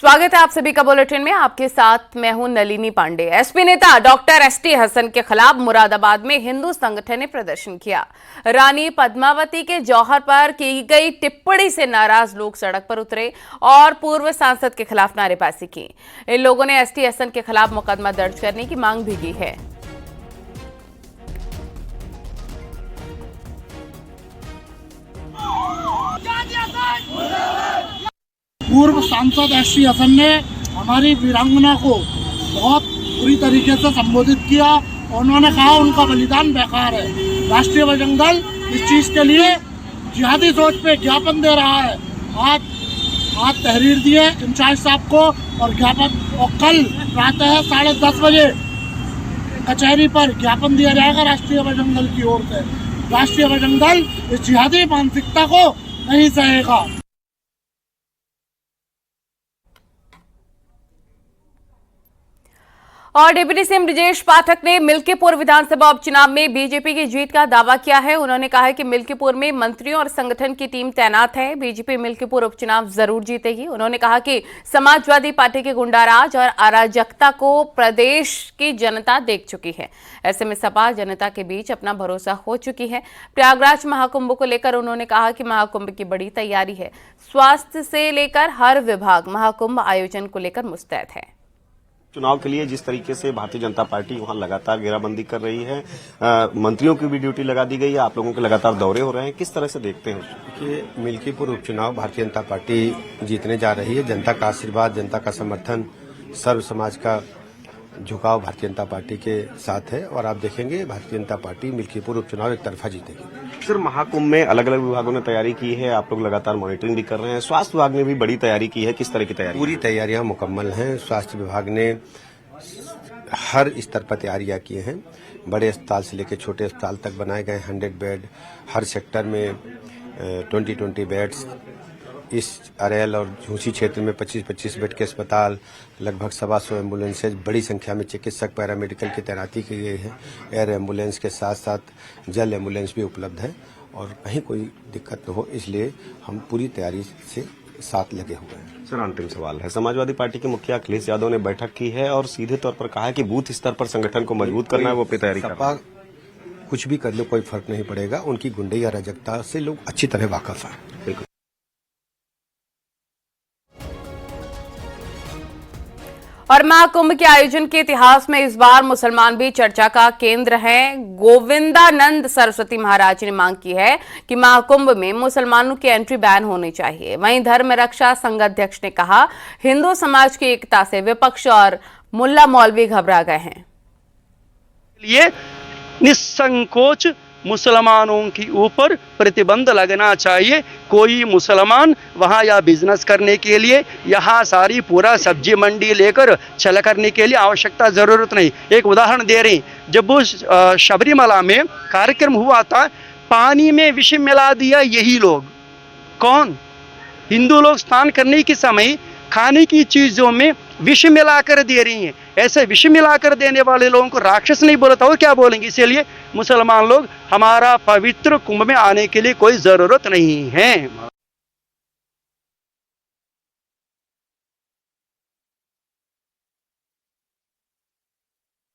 स्वागत है आप सभी का बुलेटिन में। आपके साथ मैं हूं नलिनी पांडे। एसपी नेता डॉक्टर एसटी हसन के खिलाफ मुरादाबाद में हिंदू संगठन ने प्रदर्शन किया। रानी पद्मावती के जौहर पर की गई टिप्पणी से नाराज लोग सड़क पर उतरे और पूर्व सांसद के खिलाफ नारेबाजी की। इन लोगों ने एसटी हसन के खिलाफ मुकदमा दर्ज करने की मांग भी की है। पूर्व सांसद एसटी हसन ने हमारी वीरांगना को बहुत बुरी तरीके से संबोधित किया। उन्होंने कहा उनका बलिदान बेकार है। राष्ट्रीय बजरंग दल इस चीज़ के लिए जिहादी सोच पे ज्ञापन दे रहा है। आज तहरीर दिए इंचार्ज साहब को और ज्ञापन, और कल प्रातः 10:30 बजे कचहरी पर ज्ञापन दिया जाएगा राष्ट्रीय बजरंग दल की ओर से। राष्ट्रीय बजरंग दल इस जिहादी मानसिकता को नहीं सहेगा। और डिप्टी सीएम ब्रजेश पाठक ने मिल्कीपुर विधानसभा उपचुनाव में बीजेपी की जीत का दावा किया है। उन्होंने कहा है कि मिल्कीपुर में मंत्रियों और संगठन की टीम तैनात है। बीजेपी मिल्कीपुर उपचुनाव जरूर जीतेगी। उन्होंने कहा कि समाजवादी पार्टी के गुंडाराज और अराजकता को प्रदेश की जनता देख चुकी है। ऐसे में सपा जनता के बीच अपना भरोसा हो चुकी है। प्रयागराज महाकुंभ को लेकर उन्होंने कहा कि महाकुंभ की बड़ी तैयारी है। स्वास्थ्य से लेकर हर विभाग महाकुंभ आयोजन को लेकर मुस्तैद है। चुनाव के लिए जिस तरीके से भारतीय जनता पार्टी वहां लगातार घेराबंदी कर रही है, मंत्रियों की भी ड्यूटी लगा दी गई है, आप लोगों के लगातार दौरे हो रहे हैं, किस तरह से देखते हैं? देखिए, मिल्कीपुर उपचुनाव भारतीय जनता पार्टी जीतने जा रही है। जनता का आशीर्वाद, जनता का समर्थन, सर्व समाज का झुकाव भारतीय जनता पार्टी के साथ है और आप देखेंगे भारतीय जनता पार्टी मिल्कीपुर उपचुनाव एक तरफा जीतेगी। सर, महाकुंभ में अलग अलग विभागों ने तैयारी की है, आप लोग लगातार मॉनिटरिंग भी कर रहे हैं। स्वास्थ्य विभाग ने भी बड़ी तैयारी की है, किस तरह की तैयारी? पूरी तैयारियां मुकम्मल हैं। स्वास्थ्य विभाग ने हर स्तर पर तैयारियां की हैं। बड़े अस्पताल से लेकर छोटे अस्पताल तक बनाए गए 100 बेड, हर सेक्टर में 20 बेड्स, इस अरेल और झूसी क्षेत्र में 25 बेड के अस्पताल, लगभग 125 एम्बुलेंसेज, बड़ी संख्या में चिकित्सक पैरामेडिकल की तैनाती की गई है। एयर एम्बुलेंस के साथ साथ जल एम्बुलेंस भी उपलब्ध है और कहीं कोई दिक्कत न हो, इसलिए हम पूरी तैयारी से साथ लगे हुए हैं। सर, अंतिम सवाल है, समाजवादी पार्टी के मुखिया अखिलेश यादव ने बैठक की है और सीधे तौर पर कहा है कि बूथ स्तर पर संगठन को मजबूत करना है, वो अपनी तैयारी कर रहा है। कुछ भी कर लो कोई फर्क नहीं पड़ेगा, उनकी गुंडई अराजकता से लोग अच्छी तरह वाकिफ हैं। बिल्कुल। और महाकुंभ के आयोजन के इतिहास में इस बार मुसलमान भी चर्चा का केंद्र हैं। गोविंदानंद सरस्वती महाराज ने मांग की है कि महाकुंभ में मुसलमानों की एंट्री बैन होनी चाहिए। वहीं धर्म रक्षा संघ अध्यक्ष ने कहा, हिंदू समाज की एकता से विपक्ष और मुल्ला मौलवी घबरा गए हैं। लिए निसंकोच मुसलमानों के ऊपर प्रतिबंध लगना चाहिए। कोई मुसलमान वहाँ या बिजनेस करने के लिए, यहाँ सारी पूरा सब्जी मंडी लेकर चल करने के लिए आवश्यकता जरूरत नहीं। एक उदाहरण दे रहे हैं, जब शबरीमला में कार्यक्रम हुआ था, पानी में विष मिला दिया यही लोग। कौन? हिंदू लोग स्नान करने के समय खाने की चीजों में विष मिलाकर दे रही हैं। ऐसे विष मिलाकर देने वाले लोगों को राक्षस नहीं बोलता, वो क्या बोलेंगे? इसीलिए मुसलमान लोग हमारा पवित्र कुंभ में आने के लिए कोई जरूरत नहीं है।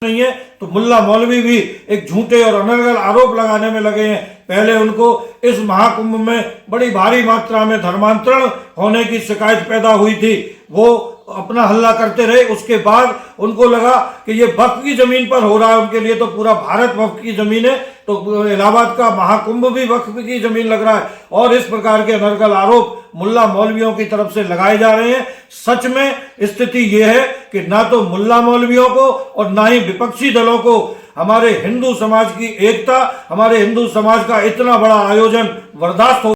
नहीं है तो मुल्ला मौलवी भी एक झूठे और अनर्गल आरोप लगाने में लगे हैं। पहले उनको इस महाकुंभ में बड़ी भारी मात्रा में धर्मांतरण होने की शिकायत पैदा हुई थी, वो अपना हल्ला करते रहे। उसके बाद उनको लगा कि ये वक्फ की जमीन पर हो रहा है, उनके लिए तो पूरा भारत वक्फ की जमीन है, तो इलाहाबाद का महाकुंभ भी वक्फ की जमीन लग रहा है। और इस प्रकार के अनर्गल आरोप मुल्ला मौलवियों की तरफ से लगाए जा रहे हैं। सच में स्थिति ये है कि ना तो मुल्ला मौलवियों को और ना ही विपक्षी दलों को हमारे हिंदू समाज की एकता, हमारे हिंदू समाज का इतना बड़ा आयोजन बर्दाश्त हो।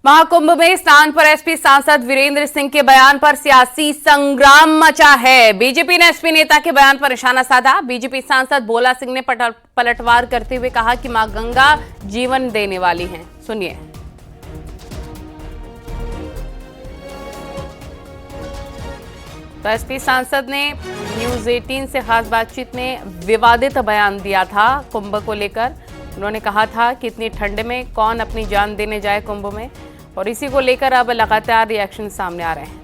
महाकुंभ में स्नान पर एसपी सांसद वीरेंद्र सिंह के बयान पर सियासी संग्राम मचा है। बीजेपी ने एसपी नेता के बयान पर निशाना साधा। बीजेपी सांसद भोला सिंह ने पलटवार करते हुए कहा कि मां गंगा जीवन देने वाली हैं। सुनिए। तो एसपी सांसद ने न्यूज 18 से खास बातचीत में विवादित बयान दिया था कुंभ को लेकर। उन्होंने कहा था कि इतनी ठंड में कौन अपनी जान देने जाए कुंभ में। और इसी को लेकर अब लगातार रिएक्शन सामने आ रहे हैं।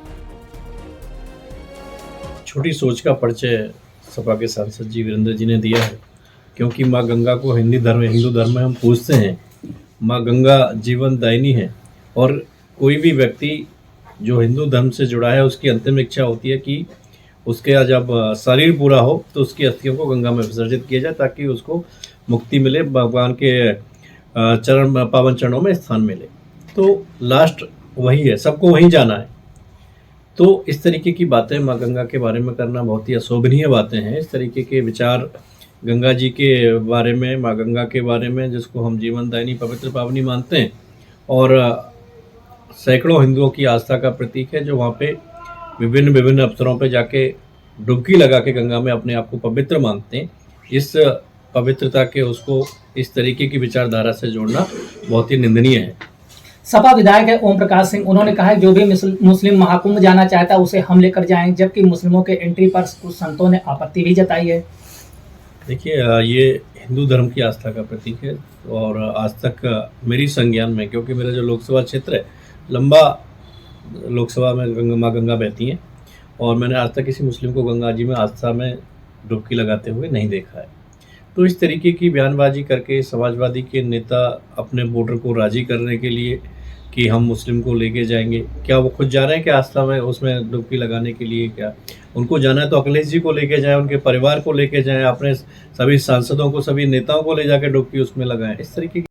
छोटी सोच का परिचय सपा के सांसद जी वीरेंद्र जी ने दिया है, क्योंकि माँ गंगा को हिंदू धर्म में हम पूजते हैं। माँ गंगा जीवन दायिनी है और कोई भी व्यक्ति जो हिंदू धर्म से जुड़ा है उसकी अंतिम इच्छा होती है कि उसके जब शरीर पूरा हो तो उसकी अस्थियों को गंगा में विसर्जित किया जाए, ताकि उसको मुक्ति मिले, भगवान के पावन चरणों में स्थान मिले। तो लास्ट वही है, सबको वहीं जाना है। तो इस तरीके की बातें माँ गंगा के बारे में करना बहुत ही अशोभनीय बातें हैं। इस तरीके के विचार गंगा जी के बारे में, माँ गंगा के बारे में, जिसको हम जीवनदायिनी पवित्र पावनी मानते हैं और सैकड़ों हिंदुओं की आस्था का प्रतीक है, जो वहाँ पे विभिन्न अवसरों पे जाके डुबकी लगा के गंगा में अपने आप को पवित्र मानते हैं। इस पवित्रता के उसको इस तरीके की विचारधारा से जोड़ना बहुत ही निंदनीय है। सपा विधायक है ओम प्रकाश सिंह, उन्होंने कहा है जो भी मुस्लिम महाकुंभ जाना चाहता है उसे हम लेकर जाएंगे, जबकि मुस्लिमों के एंट्री पर कुछ संतों ने आपत्ति भी जताई है। देखिए, ये हिंदू धर्म की आस्था का प्रतीक है और आज तक मेरी संज्ञान में, क्योंकि मेरा जो लोकसभा क्षेत्र है लंबा, लोकसभा में माँ गंगा बहती हैं और मैंने आज तक किसी मुस्लिम को गंगा जी में आस्था में डुबकी लगाते हुए नहीं देखा है। तो इस तरीके की बयानबाजी करके समाजवादी के नेता अपने वोटर को राजी करने के लिए कि हम मुस्लिम को लेके जाएंगे, क्या वो खुद जा रहे हैं कि आस्था में उसमें डुबकी लगाने के लिए? क्या उनको जाना है तो अखिलेश जी को लेके जाएं, उनके परिवार को लेके जाएं, अपने सभी सांसदों को, सभी नेताओं को ले जाके डुबकी उसमें लगाएं। इस तरीके की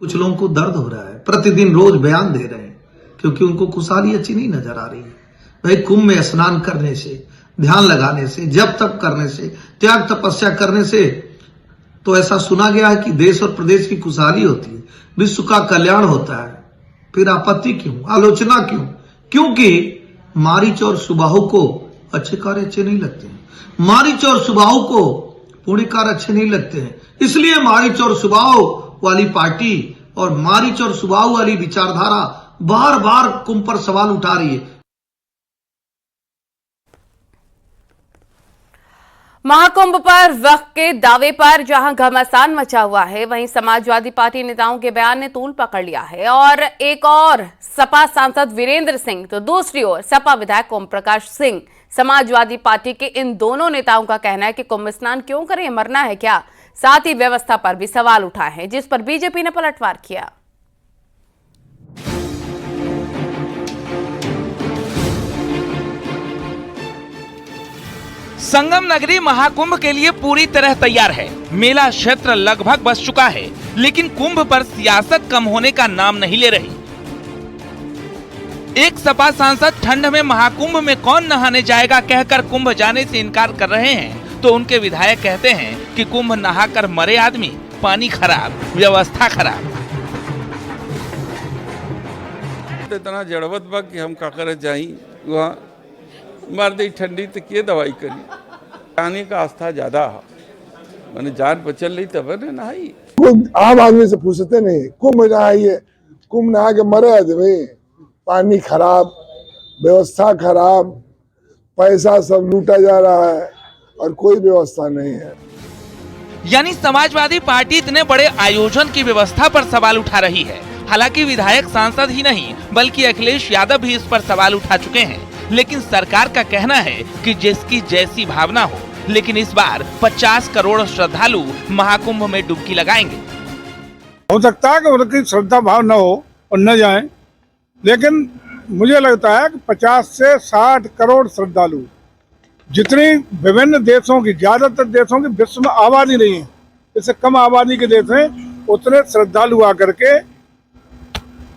कुछ लोगों को दर्द हो रहा है, प्रतिदिन रोज बयान दे रहे हैं क्योंकि उनको खुशहाली अच्छी नहीं नजर आ रही है। भाई, कुंभ में स्नान करने से, ध्यान लगाने से, जप तप करने से, त्याग तपस्या करने से तो ऐसा सुना गया है कि देश और प्रदेश की खुशहाली होती है, विश्व का कल्याण होता है। फिर आपत्ति क्यों, आलोचना क्यों? क्योंकि मारीच और सुबाहु को अच्छे कार्य अच्छे नहीं लगते हैं, मारीच और सुबाहु को पुण्य कार्य अच्छे नहीं लगते हैं। इसलिए मारीच और सुबाहु वाली पार्टी और मारीच और सुबाहु वाली विचारधारा बार बार कुंभ पर सवाल उठा रही है। महाकुंभ पर वक्त के दावे पर जहां घमासान मचा हुआ है, वहीं समाजवादी पार्टी नेताओं के बयान ने तूल पकड़ लिया है। और एक और सपा सांसद वीरेंद्र सिंह तो दूसरी ओर सपा विधायक ओम प्रकाश सिंह, समाजवादी पार्टी के इन दोनों नेताओं का कहना है कि कुंभ स्नान क्यों करें, मरना है क्या? साथ ही व्यवस्था पर भी सवाल उठाए हैं, जिस पर बीजेपी ने पलटवार किया। संगम नगरी महाकुंभ के लिए पूरी तरह तैयार है। मेला क्षेत्र लगभग बस चुका है, लेकिन कुंभ पर सियासत कम होने का नाम नहीं ले रही। एक सपा सांसद ठंड में महाकुंभ में कौन नहाने जाएगा कहकर कुंभ जाने से इनकार कर रहे हैं, तो उनके विधायक कहते हैं कि कुंभ नहाकर मरे आदमी, पानी खराब, व्यवस्था खराब। इतना जड़वत बा कि हम का करे जाई वहाँ मार दी ठंडी तो किए दवाई करी। पानी का आस्था ज्यादा है, मैंने जान बचल रही तब ने नहाई। आम आदमी से पूछते नहीं, कुंभ नहाइए, कुंभ नहा के मरे आदमी, पानी खराब, व्यवस्था खराब, पैसा सब लूटा जा रहा है और कोई व्यवस्था नहीं है। यानी समाजवादी पार्टी इतने बड़े आयोजन की व्यवस्था पर सवाल उठा रही है। हालांकि विधायक सांसद ही नहीं बल्कि अखिलेश यादव भी इस पर सवाल उठा चुके हैं, लेकिन सरकार का कहना है कि जिसकी जैसी भावना हो। लेकिन इस बार 50 करोड़ श्रद्धालु महाकुंभ में डुबकी लगाएंगे। हो सकता है कि उनकी श्रद्धा भाव न हो और न जाए, लेकिन मुझे लगता है कि 50 से 60 करोड़ श्रद्धालु, जितनी विभिन्न देशों की, ज्यादातर देशों की विश्व में आबादी नहीं है, इससे कम आबादी के देश हैं, उतने श्रद्धालु आकर के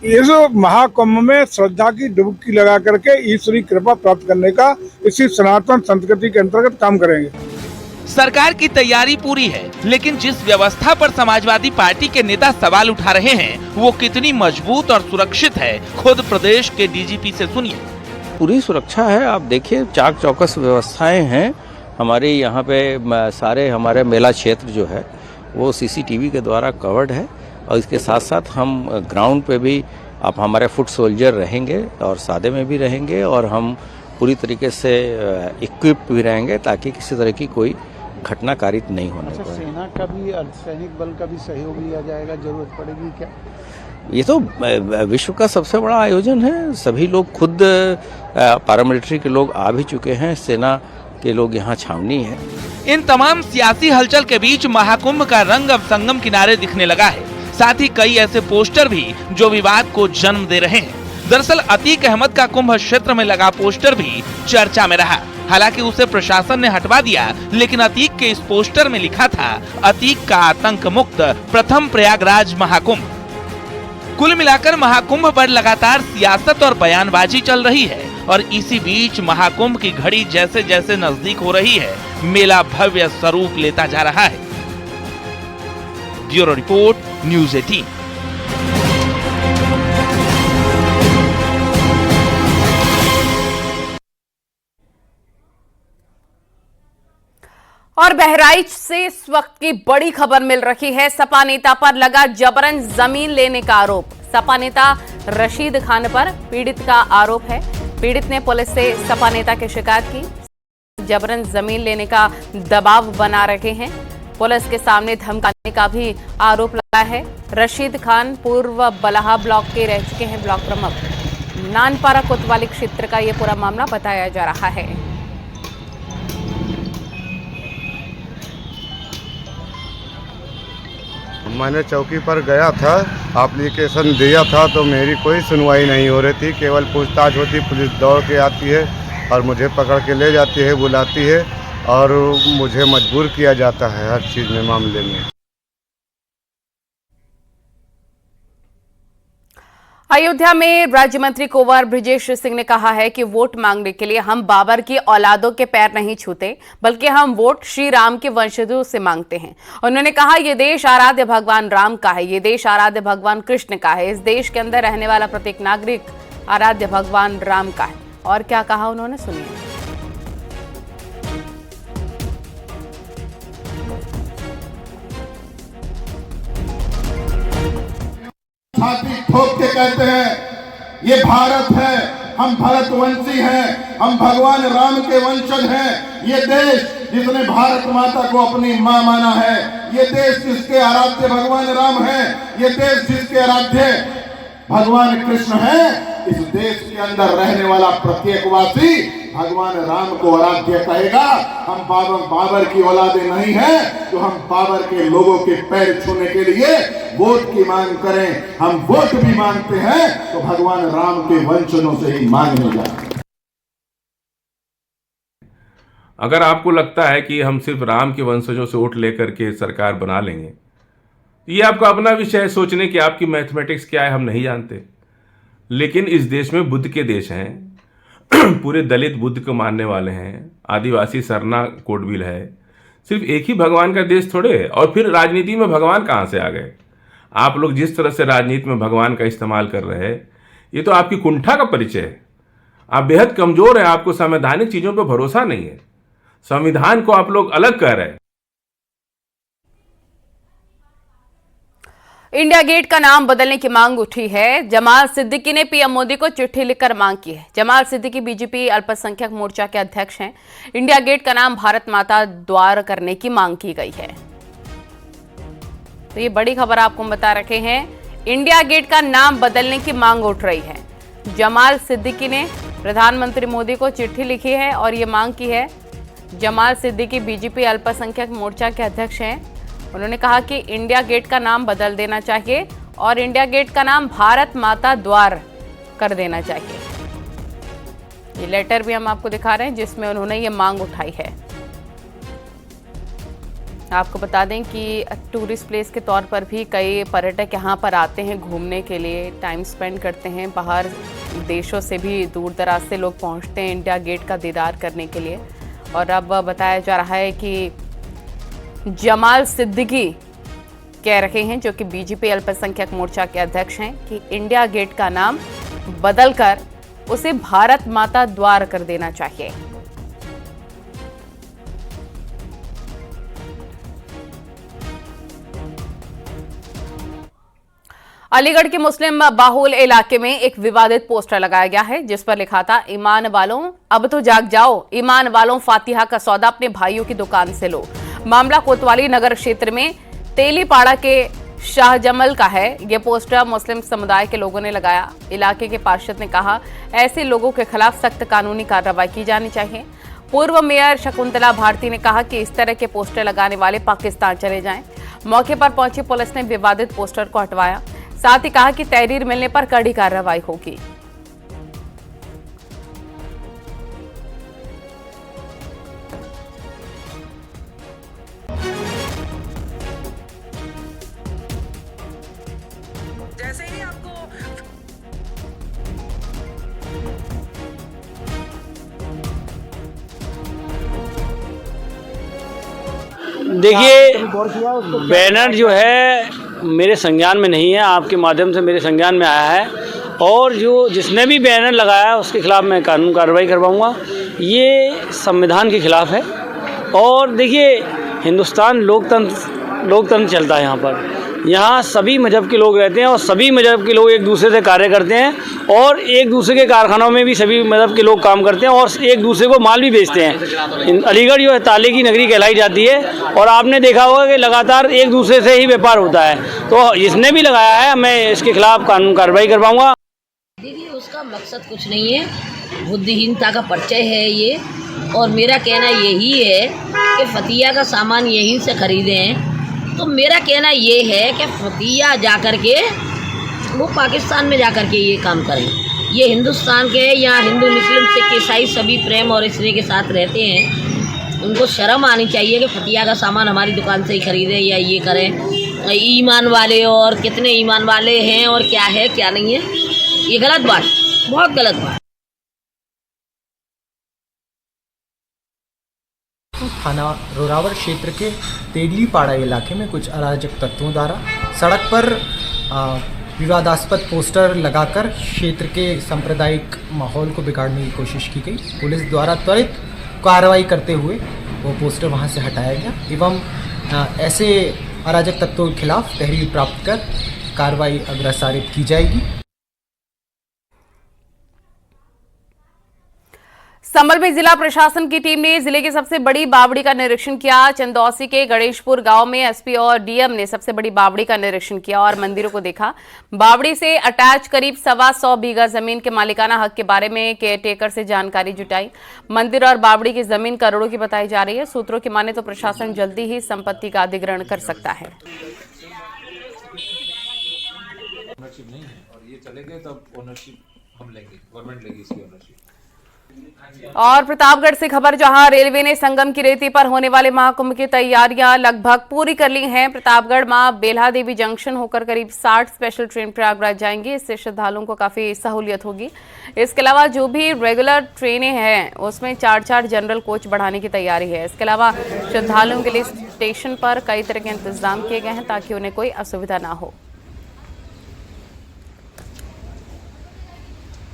इस महाकुंभ में श्रद्धा की डुबकी लगा करके ईश्वरी कृपा प्राप्त करने का इसी सनातन संस्कृति के अंतर्गत काम करेंगे। सरकार की तैयारी पूरी है, लेकिन जिस व्यवस्था पर समाजवादी पार्टी के नेता सवाल उठा रहे हैं वो कितनी मजबूत और सुरक्षित है, खुद प्रदेश के डीजीपी से सुनिए। पूरी सुरक्षा है, आप देखिए चाक चौकस व्यवस्थाएं हैं हमारे यहाँ पे। सारे हमारे मेला क्षेत्र जो है वो सीसीटीवी के द्वारा कवर्ड है और इसके साथ साथ हम ग्राउंड पे भी आप हमारे फुट सोल्जर रहेंगे और सादे में भी रहेंगे और हम पूरी तरीके से इक्विप्ड भी रहेंगे ताकि किसी तरह की कोई घटना कारित नहीं होने पाए। सेना का भी, अर्धसैनिक बल का भी सहयोग लिया जाएगा, जरूरत पड़ेगी क्या? ये तो विश्व का सबसे बड़ा आयोजन है। सभी लोग खुद पैरामिलिट्री के लोग आ भी चुके हैं, सेना के लोग यहाँ छावनी है। इन तमाम सियासी हलचल के बीच महाकुंभ का रंग अब संगम किनारे दिखने लगा है। साथ ही कई ऐसे पोस्टर भी जो विवाद को जन्म दे रहे हैं। दरअसल अतीक अहमद का कुंभ क्षेत्र में लगा पोस्टर भी चर्चा में रहा। हालांकि उसे प्रशासन ने हटवा दिया, लेकिन अतीक के इस पोस्टर में लिखा था अतीक का आतंक मुक्त प्रथम प्रयागराज महाकुंभ। कुल मिलाकर महाकुंभ पर लगातार सियासत और बयानबाजी चल रही है और इसी बीच महाकुंभ की घड़ी जैसे जैसे नजदीक हो रही है, मेला भव्य स्वरूप लेता जा रहा है। Bureau report, news 18। और बहराइच से इस वक्त की बड़ी खबर मिल रही है। सपा नेता पर लगा जबरन जमीन लेने का आरोप। सपा नेता रशीद खान पर पीड़ित का आरोप है। पीड़ित ने पुलिस से सपा नेता की शिकायत की। जबरन जमीन लेने का दबाव बना रहे हैं। पुलिस के सामने धमकाने का भी आरोप लगा है। रशीद खान पूर्व बलाहा ब्लॉक के रह चुके हैं ब्लॉक प्रमुख। नानपारा कोतवाली क्षेत्र का यह पूरा मामला बताया जा रहा है। मैंने चौकी पर गया था, एप्लीकेशन दिया था, तो मेरी कोई सुनवाई नहीं हो रही थी। केवल पूछताछ होती, पुलिस दौड़ के आती है और मुझे पकड़ के ले जाती है, बुलाती है और मुझे मजबूर किया जाता है हर चीज़ में, मामले में। अयोध्या में राज्य मंत्री कुंवर बृजेश सिंह ने कहा है कि वोट मांगने के लिए हम बाबर की औलादों के पैर नहीं छूते, बल्कि हम वोट श्री राम के वंशजों से मांगते हैं। उन्होंने कहा ये देश आराध्य भगवान राम का है, ये देश आराध्य भगवान कृष्ण का है। इस देश के अंदर रहने वाला प्रत्येक नागरिक आराध्य भगवान राम का है। और क्या कहा उन्होंने, सुनिए। छाती ठोक के कहते हैं ये भारत है, हम भरतवंशी हैं, हम भगवान राम के वंशज हैं। ये देश जिसने भारत माता को अपनी मां माना है, ये देश जिसके आराध्य भगवान राम है, ये देश जिसके आराध्य भगवान कृष्ण है। इस देश के अंदर रहने वाला प्रत्येक वासी भगवान राम को आराध्य कहेगा। हम बाबर की औलादे नहीं हैं तो हम बाबर के लोगों के पैर छूने के लिए वोट की मांग करें। हम वोट भी मांगते हैं तो भगवान राम के वंशजों से ही मांगने जाए। अगर आपको लगता है कि हम सिर्फ राम के वंशजों से वोट लेकर के सरकार बना लेंगे, ये आपका अपना विषय है सोचने की आपकी मैथमेटिक्स क्या है, हम नहीं जानते। लेकिन इस देश में बुद्ध के देश हैं, पूरे दलित बुद्ध को मानने वाले हैं, आदिवासी सरना कोडविल है। सिर्फ एक ही भगवान का देश थोड़े है। और फिर राजनीति में भगवान कहाँ से आ गए? आप लोग जिस तरह से राजनीति में भगवान का इस्तेमाल कर रहे हैं, ये तो आपकी कुंठा का परिचय है। आप बेहद कमजोर हैं, आपको संवैधानिक चीजों पर भरोसा नहीं है। संविधान को आप लोग अलग कह रहे हैं। इंडिया गेट का नाम बदलने की मांग उठी है। जमाल सिद्दीकी ने पीएम मोदी को चिट्ठी लिखकर मांग की है। जमाल सिद्दीकी बीजेपी अल्पसंख्यक मोर्चा के अध्यक्ष हैं। इंडिया गेट का नाम भारत माता द्वार करने की मांग की गई है। तो ये बड़ी खबर आपको बता रखे हैं। इंडिया गेट का नाम बदलने की मांग उठ रही है। जमाल सिद्दीकी ने प्रधानमंत्री मोदी को चिट्ठी लिखी है और ये मांग की है। जमाल सिद्दीकी बीजेपी अल्पसंख्यक मोर्चा के अध्यक्ष हैं। उन्होंने कहा कि इंडिया गेट का नाम बदल देना चाहिए और इंडिया गेट का नाम भारत माता द्वार कर देना चाहिए। ये लेटर भी हम आपको दिखा रहे हैं जिसमें उन्होंने ये मांग उठाई है। आपको बता दें कि टूरिस्ट प्लेस के तौर पर भी कई पर्यटक यहाँ पर आते हैं घूमने के लिए, टाइम स्पेंड करते हैं। बाहर देशों से भी दूर दराज से लोग पहुँचते हैं इंडिया गेट का दीदार करने के लिए। और अब बताया जा रहा है कि जमाल सिद्दीकी कह रहे हैं, जो कि बीजेपी अल्पसंख्यक मोर्चा के अध्यक्ष हैं, कि इंडिया गेट का नाम बदलकर उसे भारत माता द्वार कर देना चाहिए। अलीगढ़ के मुस्लिम बाहुल इलाके में एक विवादित पोस्टर लगाया गया है जिस पर लिखा था, ईमान वालों अब तो जाग जाओ, ईमान वालों फातिहा का सौदा अपने भाइयों की दुकान से लो। मामला कोतवाली नगर क्षेत्र में तेलीपाड़ा के शाहजमल का है। ये पोस्टर मुस्लिम समुदाय के लोगों ने लगाया। इलाके के पार्षद ने कहा, ऐसे लोगों के खिलाफ सख्त कानूनी कार्रवाई की जानी चाहिए। पूर्व मेयर शकुंतला भारती ने कहा कि इस तरह के पोस्टर लगाने वाले पाकिस्तान चले जाएं। मौके पर पहुंची पुलिस ने विवादित पोस्टर को हटवाया। साथ ही कहा कि तहरीर मिलने पर कड़ी कार्रवाई होगी। देखिए, बैनर जो है मेरे संज्ञान में नहीं है, आपके माध्यम से मेरे संज्ञान में आया है और जिसने भी बैनर लगाया है उसके खिलाफ मैं कानून कार्रवाई करवाऊंगा। ये संविधान के खिलाफ है। और देखिए, हिंदुस्तान लोकतंत्र चलता है। यहाँ सभी मजहब के लोग रहते हैं और सभी मजहब के लोग एक दूसरे से कार्य करते हैं और एक दूसरे के कारखानों में भी सभी मजहब के लोग काम करते हैं और एक दूसरे को माल भी बेचते हैं। अलीगढ़ जो है ताले की नगरी कहलाई जाती है और आपने देखा होगा कि लगातार एक दूसरे से ही व्यापार होता है। तो जिसने भी लगाया है मैं इसके खिलाफ कानून कार्रवाई करवाऊंगा। देखिए, उसका मकसद कुछ नहीं है, बुद्धिहीनता का परिचय है ये। और मेरा कहना यही है कि फतिया का सामान यहीं से खरीदें। तो मेरा कहना ये है कि फतिया जाकर के वो पाकिस्तान में जाकर के ये काम करें। ये हिंदुस्तान के यहाँ हिंदू मुस्लिम सिख ईसाई सभी प्रेम और स्नेह के साथ रहते हैं। उनको शर्म आनी चाहिए कि फतिया का सामान हमारी दुकान से ही खरीदें या ये करें। ईमान वाले और कितने ईमान वाले हैं और क्या है क्या नहीं है, ये गलत बात, बहुत गलत बात। थाना रोरावर क्षेत्र के तेगलीपाड़ा इलाके में कुछ अराजक तत्वों द्वारा सड़क पर विवादास्पद पोस्टर लगाकर क्षेत्र के सांप्रदायिक माहौल को बिगाड़ने की कोशिश की गई। पुलिस द्वारा त्वरित कार्रवाई करते हुए वो पोस्टर वहां से हटाया गया एवं ऐसे अराजक तत्वों के खिलाफ तहरीर प्राप्त कर कार्रवाई अग्रसारित की जाएगी। संभल में जिला प्रशासन की टीम ने जिले की सबसे बड़ी बावड़ी का निरीक्षण किया। चंदौसी के गणेशपुर गांव में एसपी और डीएम ने सबसे बड़ी बावड़ी का निरीक्षण किया और मंदिरों को देखा। बावड़ी से अटैच करीब 125 बीघा जमीन के मालिकाना हक के बारे में केयरटेकर से जानकारी जुटाई। मंदिर और बावड़ी की जमीन करोड़ों की बताई जा रही है। सूत्रों की माने तो प्रशासन जल्दी ही संपत्ति का अधिग्रहण कर सकता है। ओनरशिप नहीं है और ये चले गए तब ओनरशिप हम लेंगे, गवर्नमेंट लेगी इसकी ओनरशिप। और प्रतापगढ़ से खबर, जहां रेलवे ने संगम की रेती पर होने वाले महाकुंभ की तैयारियां लगभग पूरी कर ली हैं। प्रतापगढ़ मां बेल्हा देवी जंक्शन होकर करीब 60 स्पेशल ट्रेन प्रयागराज जाएंगी। इससे श्रद्धालुओं को काफी सहूलियत होगी। इसके अलावा जो भी रेगुलर ट्रेनें हैं उसमें 4-4 जनरल कोच बढ़ाने की तैयारी है। इसके अलावा श्रद्धालुओं के लिए स्टेशन पर कई तरह के इंतजाम किए गए हैं ताकि उन्हें कोई असुविधा ना हो।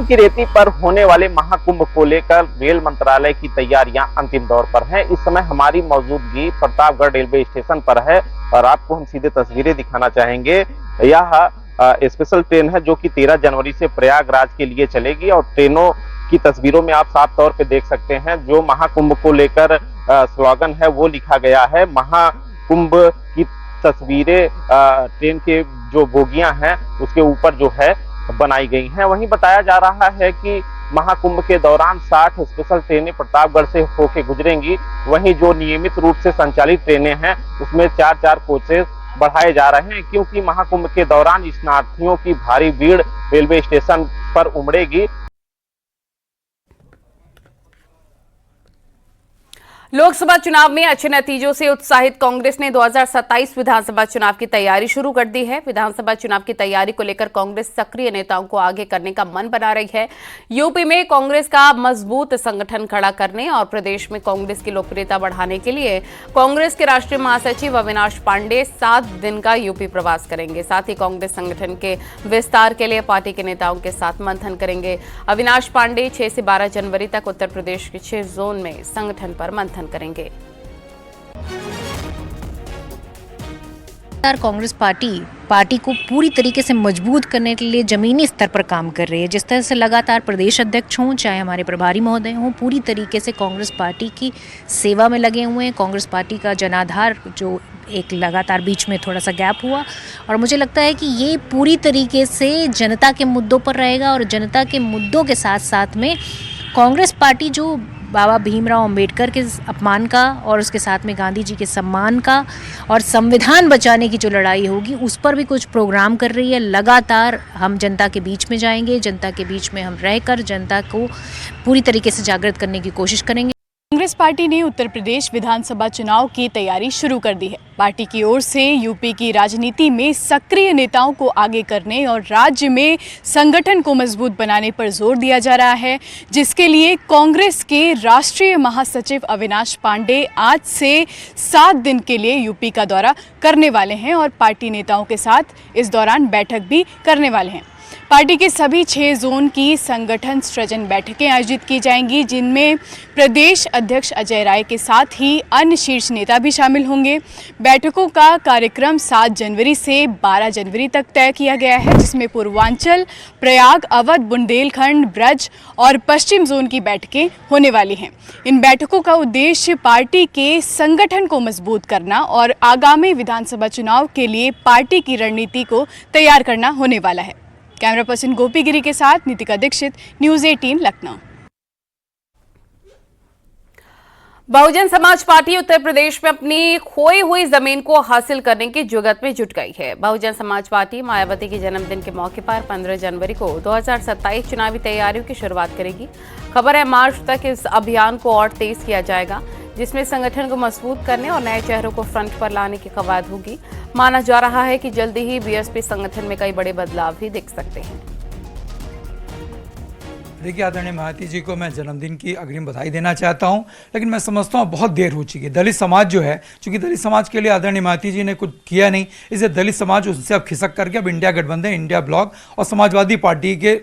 की रेती पर होने वाले महाकुंभ को लेकर रेल मंत्रालय की तैयारियां अंतिम दौर पर हैं। इस समय हमारी मौजूदगी प्रतापगढ़ रेलवे स्टेशन पर है और आपको हम सीधे तस्वीरें दिखाना चाहेंगे। यह स्पेशल ट्रेन है जो कि 13 जनवरी से प्रयागराज के लिए चलेगी और ट्रेनों की तस्वीरों में आप साफ तौर पे देख सकते हैं जो महाकुंभ को लेकर स्लोगन है वो लिखा गया है। महाकुंभ की तस्वीरें ट्रेन के जो बोगियां हैं उसके ऊपर जो है बनाई गई हैं। वहीं बताया जा रहा है कि महाकुंभ के दौरान 60 स्पेशल ट्रेनें प्रतापगढ़ से होकर गुजरेंगी। वहीं जो नियमित रूप से संचालित ट्रेनें हैं उसमें 4-4 कोचेस बढ़ाए जा रहे हैं क्योंकि महाकुंभ के दौरान स्नार्थियों की भारी भीड़ रेलवे स्टेशन पर उमड़ेगी। लोकसभा चुनाव में अच्छे नतीजों से उत्साहित कांग्रेस ने 2027 विधानसभा चुनाव की तैयारी शुरू कर दी है। विधानसभा चुनाव की तैयारी को लेकर कांग्रेस सक्रिय नेताओं को आगे करने का मन बना रही है। यूपी में कांग्रेस का मजबूत संगठन खड़ा करने और प्रदेश में कांग्रेस की लोकप्रियता बढ़ाने के लिए कांग्रेस के राष्ट्रीय महासचिव अविनाश पांडे 7 दिन का यूपी प्रवास करेंगे। साथ ही कांग्रेस संगठन के विस्तार के लिए पार्टी के नेताओं के साथ मंथन करेंगे। अविनाश पांडे 6 से 12 जनवरी तक उत्तर प्रदेश के 6 जोन में संगठन पर मंथन करेंगे। कांग्रेस पार्टी को पूरी तरीके से मजबूत करने के लिए जमीनी स्तर पर काम कर रही है। जिस तरह से लगातार प्रदेश अध्यक्ष हों चाहे हमारे प्रभारी महोदय हों, पूरी तरीके से कांग्रेस पार्टी की सेवा में लगे हुए हैं। कांग्रेस पार्टी का जनाधार जो एक लगातार बीच में थोड़ा सा गैप हुआ, और मुझे लगता है कि ये पूरी तरीके से जनता के मुद्दों पर रहेगा और जनता के मुद्दों के साथ साथ में कांग्रेस पार्टी जो बाबा भीमराव अंबेडकर के अपमान का और उसके साथ में गांधी जी के सम्मान का और संविधान बचाने की जो लड़ाई होगी उस पर भी कुछ प्रोग्राम कर रही है। लगातार हम जनता के बीच में जाएंगे, जनता के बीच में हम रहकर जनता को पूरी तरीके से जागृत करने की कोशिश करेंगे। कांग्रेस पार्टी ने उत्तर प्रदेश विधानसभा चुनाव की तैयारी शुरू कर दी है। पार्टी की ओर से यूपी की राजनीति में सक्रिय नेताओं को आगे करने और राज्य में संगठन को मजबूत बनाने पर जोर दिया जा रहा है, जिसके लिए कांग्रेस के राष्ट्रीय महासचिव अविनाश पांडे आज से 7 दिन के लिए यूपी का दौरा करने वाले हैं और पार्टी नेताओं के साथ इस दौरान बैठक भी करने वाले हैं। पार्टी के सभी 6 जोन की संगठन सृजन बैठकें आयोजित की जाएंगी, जिनमें प्रदेश अध्यक्ष अजय राय के साथ ही अन्य शीर्ष नेता भी शामिल होंगे। बैठकों का कार्यक्रम 7 जनवरी से 12 जनवरी तक तय किया गया है, जिसमें पूर्वांचल, प्रयाग, अवध, बुंदेलखंड, ब्रज और पश्चिम जोन की बैठकें होने वाली हैं। इन बैठकों का उद्देश्य पार्टी के संगठन को मजबूत करना और आगामी विधानसभा चुनाव के लिए पार्टी की रणनीति को तैयार करना होने वाला है। कैमरा पर्सन गोपी गिरी के साथ नितिका दीक्षित, न्यूज़ 18 लखनऊ। बहुजन समाज पार्टी उत्तर प्रदेश में अपनी खोई हुई जमीन को हासिल करने की जुगत में जुट गई है। बहुजन समाज पार्टी मायावती के जन्मदिन के मौके पर 15 जनवरी को 2027 चुनावी तैयारियों की शुरुआत करेगी। खबर है मार्च तक इस अभियान को और तेज किया जाएगा, जिसमें संगठन को मजबूत करने और नए चेहरों को फ्रंट पर लाने की कवायद होगी। माना जा रहा है कि जल्दी ही बीएसपी संगठन में कई बड़े बदलाव भी दिख सकते हैं। देखिए, आदरणीय मायावती जी को मैं जन्मदिन की अग्रिम बधाई देना चाहता हूं, लेकिन मैं समझता हूं बहुत देर हो चुकी है। दलित समाज जो है, चूंकि दलित समाज के लिए आदरणीय मायावती जी ने कुछ किया नहीं, इसलिए दलित समाज उससे अब खिसक करके अब इंडिया गठबंधन, इंडिया ब्लॉक और समाजवादी पार्टी के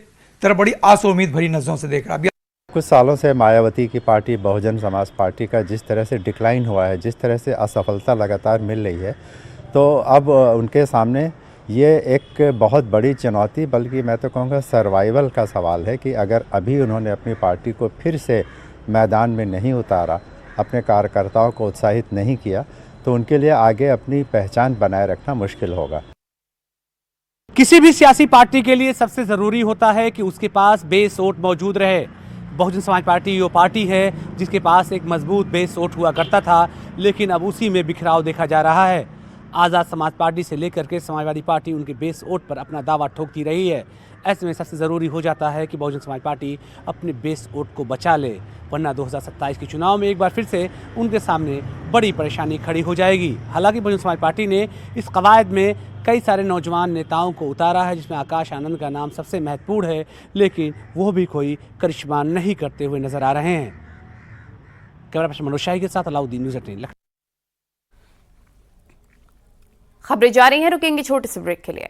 तरफ बड़ी आस उम्मीद भरी नजरों से देख रहा है। कुछ सालों से मायावती की पार्टी बहुजन समाज पार्टी का जिस तरह से डिक्लाइन हुआ है, जिस तरह से असफलता लगातार मिल रही है, तो अब उनके सामने ये एक बहुत बड़ी चुनौती, बल्कि मैं तो कहूँगा सर्वाइवल का सवाल है कि अगर अभी उन्होंने अपनी पार्टी को फिर से मैदान में नहीं उतारा, अपने कार्यकर्ताओं को उत्साहित नहीं किया, तो उनके लिए आगे अपनी पहचान बनाए रखना मुश्किल होगा। किसी भी सियासी पार्टी के लिए सबसे ज़रूरी होता है कि उसके पास बेस वोट मौजूद रहे। बहुजन समाज पार्टी वो पार्टी है जिसके पास एक मजबूत बेस वोट हुआ करता था, लेकिन अब उसी में बिखराव देखा जा रहा है। आज़ाद समाज पार्टी से लेकर के समाजवादी पार्टी उनके बेस वोट पर अपना दावा ठोकती रही है। ऐसे में सबसे ज़रूरी हो जाता है कि बहुजन समाज पार्टी अपने बेस वोट को बचा ले, वरना 2027 के चुनाव में एक बार फिर से उनके सामने बड़ी परेशानी खड़ी हो जाएगी। हालांकि बहुजन समाज पार्टी ने इस कवायद में कई सारे नौजवान नेताओं को उतारा है, जिसमें आकाश आनंद का नाम सबसे महत्वपूर्ण है, लेकिन वो भी कोई करिश्मा नहीं करते हुए नजर आ रहे हैं। कैमरा पर्सन मनोज शाही के साथ अलाउद्दीन, न्यूज़ 18 लखनऊ। खबरें जारी हैं, रुकेंगे छोटे से ब्रेक के लिए।